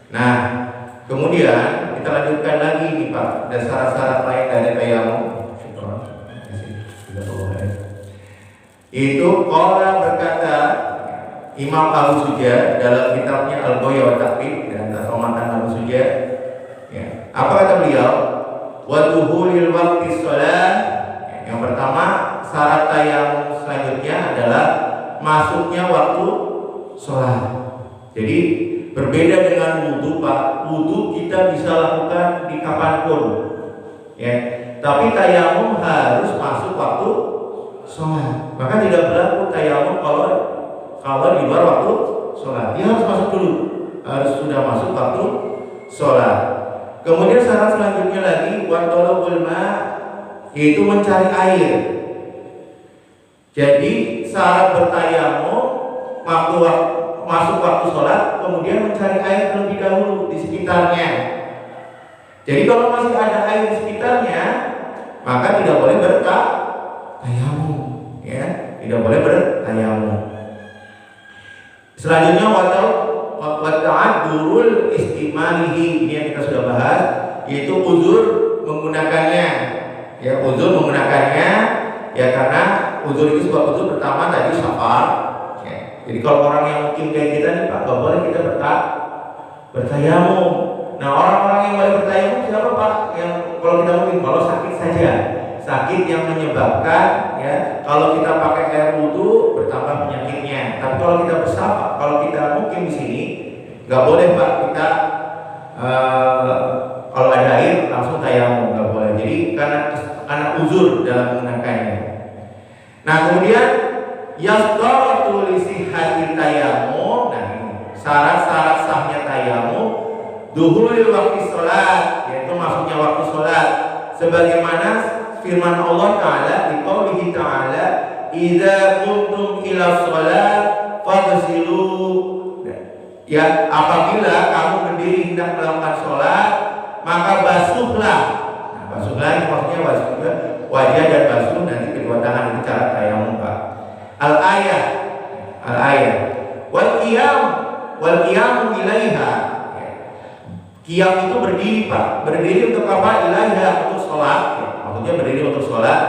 Nah, kemudian kita lanjutkan lagi nih Pak, ada syarat-syarat lain dari tayamum. Itu qala berkata Imam Abu Suja dalam kitabnya Al-Ghoya wa Taqrib dan Matan Abu Suja. Ya. Apa kata beliau? Wa duhulil waqti shalah. Yang pertama, syarat tayamum selanjutnya adalah masuknya waktu sholat. Jadi berbeda dengan wudhu Pak. Wudhu kita bisa lakukan di kapanpun, ya. Tapi tayamum harus masuk waktu sholat. Maka tidak berlaku tayamum kalau di luar waktu sholat. Dia harus masuk dulu, harus sudah masuk waktu sholat. Kemudian syarat selanjutnya lagi wa talabul ma, yaitu mencari air. Jadi syarat bertayamum masuk waktu sholat, kemudian mencari air terlebih dahulu di sekitarnya. Jadi kalau masih ada air di sekitarnya, maka tidak boleh bertayamum, ya, tidak boleh bertayamum. Selanjutnya wa ta'adzurul istimalihi, ini yang kita sudah bahas, yaitu uzur menggunakannya. Ya, uzur menggunakannya, ya, karena uzur itu sebab uzur pertama tadi safar. Ya. Jadi kalau orang yang mungkin kayak kita nih Pak, gak boleh kita bertayamum. Nah, orang-orang yang boleh bertayamum siapa Pak? Yang kalau kita mungkin kalau sakit saja, sakit yang menyebabkan, ya, kalau kita pakai air wudhu bertambah penyakitnya. Tapi kalau kita bersafar, kalau kita mungkin di sini nggak boleh Pak, kita kalau ada air langsung tayamum, nggak boleh. Jadi karena uzur dalam menggunakannya. Nah, kemudian yastaratu li sihhati tayamum. Nah, ini syarat-syarat sahnya tayamum duhulil waqti sholat, yaitu masuknya waktu sholat, sebagaimana firman Allah Ta'ala di qaulihi Ta'ala idza kuntum ila sholat faghsilu, ya, apabila kamu berdiri hendak melakukan sholat maka basuhlah. Nah, basuhlah ini maksudnya basuh wajah dan basuh nanti kedua tangan, itu cara tayamum Pak. Al-ayat wal qiyam ilaiha. Qiyam itu berdiri Pak, berdiri untuk apa? Ilaiha, untuk sholat, ya. Maksudnya berdiri untuk sholat.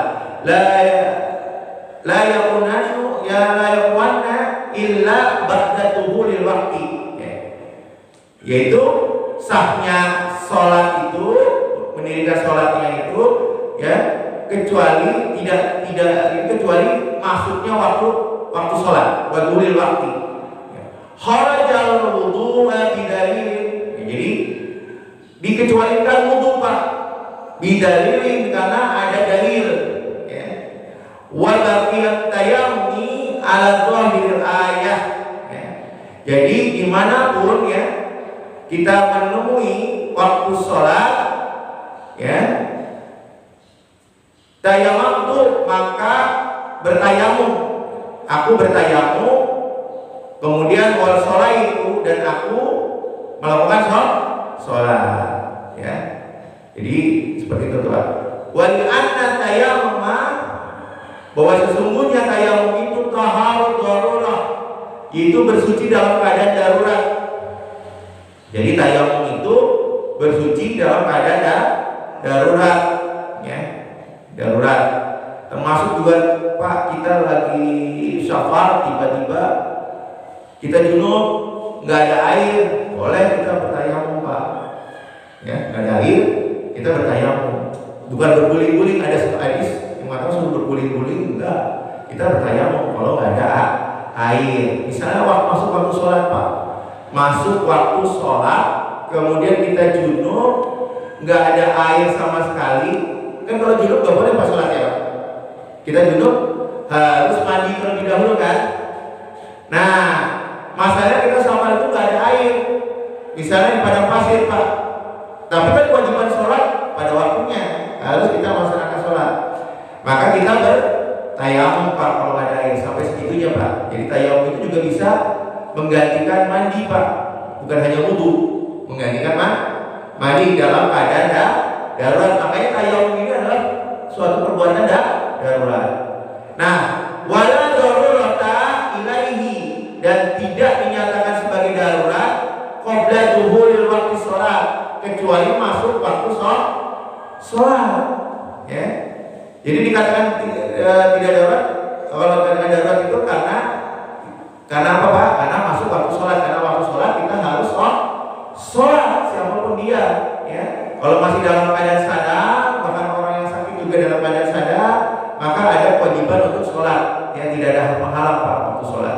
La yakunanna illa ba'da tuhulil waqti, ya. Yaitu sahnya sholat itu, mendirikan sholatnya itu, ya, kecuali masuknya waktu sholat, wadulil waqti. Kharajal wudu'a bidalil. Jadi dikecualikan wudhu Pak bidalilin, karena ada dalil, ya. Wa baqiyat tayammumi ala dhahiril ayah, ya. Jadi dimanapun, ya, kita menemui waktu sholat, ya, tayamum, maka bertayamum. Aku bertayamum, kemudian wal sholat itu, dan aku melakukan sholat, ya. Jadi seperti itu Pak. Wal anna tayammum, bahwa sesungguhnya tayamum itu taharut darurah, itu bersuci dalam keadaan darurat. Jadi tayamum itu bersuci dalam keadaan darurat, ya, darurat. Termasuk juga Pak, kita lagi safar, tiba-tiba kita junub, nggak ada air, boleh kita bertayamum Pak, ya, nggak ada air kita bertayamum. Bukan berguling-guling, ada hadis yang mengatakan suruh berguling-guling, enggak, kita bertayamum kalau nggak ada air. Misalnya masuk waktu sholat Pak, masuk waktu sholat, kemudian kita junub, nggak ada air sama sekali. Kan kalau junub nggak boleh pas sholat, ya Pak. Kita junub harus mandi terlebih dahulu kan. Nah, masalahnya kita sholat itu nggak ada air, misalnya di padang pasir Pak, tapi kan kewajiban sholat pada waktunya, harus kita melaksanakan sholat, maka kita bertayamum Pak kalau ada air, sampai segitunya Pak. Jadi tayamum itu juga bisa menggantikan mandi Pak, bukan hanya wudhu, menggantikan mandi dalam keadaan darurat. Makanya tayamum ini adalah suatu perbuatan darurat. Nah, wala darurata ilaihi, dan tidak dinyatakan sebagai darurat qabla duhulil kecuali masuk waktu sholat. Ya. Jadi dikatakan tidak darurat. Kalau dikatakan darurat itu karena apa Pak? Karena masuk waktu sholat. Karena waktu sholat kita harus sholat siapapun dia. Ya. Kalau masih dalam keadaan sadar, bahkan orang yang sakit juga dalam keadaan sadar, maka ada kewajiban untuk sholat. Ya, tidak ada penghalang Pak waktu sholat.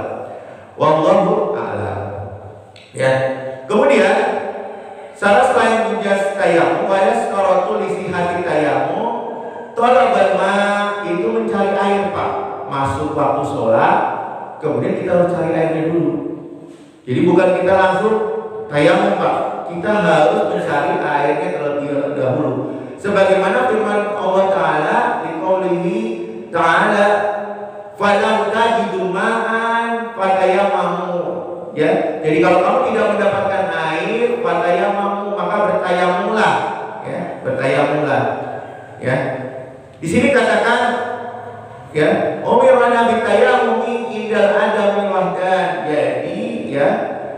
Wallahu a'lam. Ya. Kemudian salah selain menjas tayammum, wa yastaratu li sihhati tayammum, talabul ma itu mencari air Pak. Masuk waktu sholat, kemudian kita harus cari airnya dulu. Jadi bukan kita langsung tayammum Pak. Kita harus mencari airnya terlebih dahulu. Sebagaimana firman Allah Ta'ala di qoulihi Ta'ala, falam tajidu ma'an fatayammamu. Ya, jadi kalau kamu tidak mendapatkan air, fatayammamu, maka bertayamumlah. Ya, bertayamumlah. Ya. Di sini katakan ya, umirana bitayammumi indal adami wahdan. Jadi ya,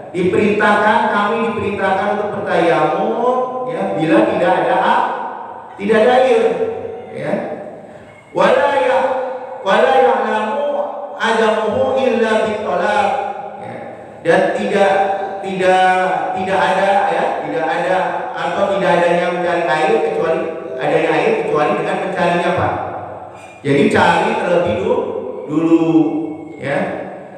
kami diperintahkan untuk bertayamum ya bila tidak ada air. Ya. Wala ya'lamu adamuhu illa bitolak. Dan tidak ada atau tidak adanya mencari air kecuali dengan mencarinya Pak. Jadi cari terlebih dulu ya.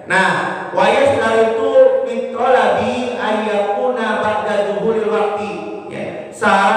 Nah, wa yastaratu fit talabi ayyakuna ba'da dhuhuril waqti. Ya. Syarat